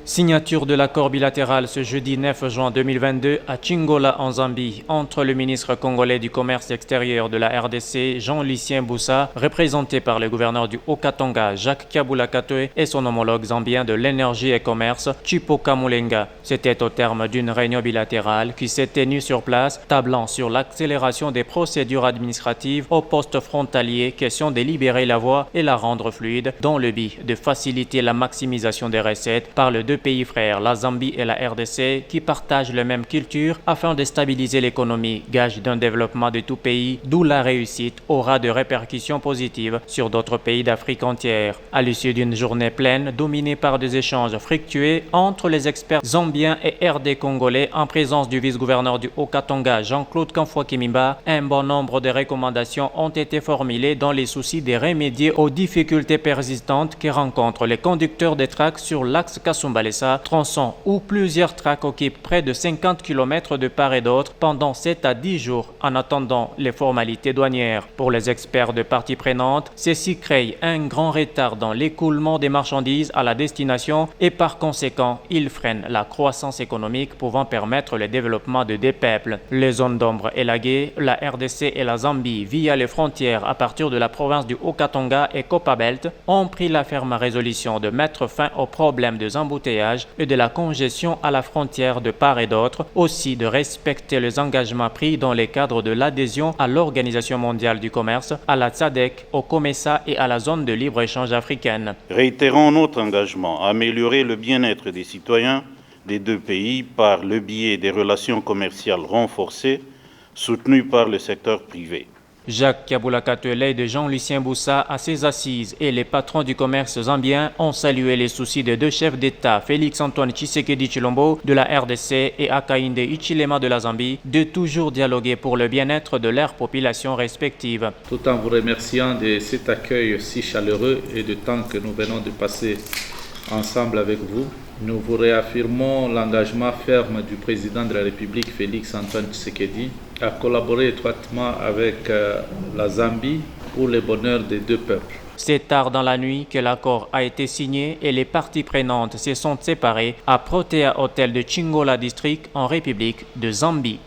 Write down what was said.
Signature de l'accord bilatéral ce jeudi 9 juin 2022 à Chingola en Zambie entre le ministre congolais du commerce extérieur de la RDC Jean-Lucien Boussa, représenté par le gouverneur du Haut-Katanga Jacques Kabula Katoe et son homologue zambien de l'énergie et commerce Chipoka Mulenga. C'était au terme d'une réunion bilatérale qui s'est tenue sur place, tablant sur l'accélération des procédures administratives au poste frontalier, question de libérer la voie et la rendre fluide dans le but de faciliter la maximisation des recettes par le deux pays frères, la Zambie et la RDC, qui partagent la même culture afin de stabiliser l'économie, gage d'un développement de tout pays, d'où la réussite aura de répercussions positives sur d'autres pays d'Afrique entière. À l'issue d'une journée pleine, dominée par des échanges fructueux entre les experts zambiens et RD congolais en présence du vice-gouverneur du Haut-Katanga Jean-Claude Kamfwa-Kimimba, un bon nombre de recommandations ont été formulées dans les soucis de remédier aux difficultés persistantes que rencontrent les conducteurs des tracks sur l'axe Kasumbalesa, tronçon où plusieurs tracks occupent près de 50 km de part et d'autre pendant 7 à 10 jours en attendant les formalités douanières. Pour les experts de parties prenantes, ceci crée un grand retard dans l'écoulement des marchandises à la destination et par conséquent, ils freinent la croissance économique pouvant permettre le développement de deux peuples. Les zones d'ombre élaguées, la RDC et la Zambie via les frontières à partir de la province du Haut-Katanga et Copperbelt ont pris la ferme résolution de mettre fin aux problèmes de embouteillages et de la congestion à la frontière de part et d'autre, aussi de respecter les engagements pris dans le cadre de l'adhésion à l'Organisation mondiale du commerce, à la SADC, au COMESA et à la zone de libre-échange africaine. Réitérons notre engagement à améliorer le bien-être des citoyens des deux pays par le biais des relations commerciales renforcées soutenues par le secteur privé. Jacques Kabula Katoe de Jean-Lucien Boussa à ses assises et les patrons du commerce zambien ont salué les soucis des deux chefs d'État, Félix-Antoine Tshisekedi Tshilombo de la RDC et Hakainde Hichilema de la Zambie, de toujours dialoguer pour le bien-être de leurs populations respectives. Tout en vous remerciant de cet accueil si chaleureux et du temps que nous venons de passer ensemble avec vous, nous vous réaffirmons l'engagement ferme du président de la République, Félix-Antoine Tshisekedi, à collaborer étroitement avec la Zambie pour le bonheur des deux peuples. C'est tard dans la nuit que l'accord a été signé et les parties prenantes se sont séparées à Protea Hotel de Chingola District en République de Zambie.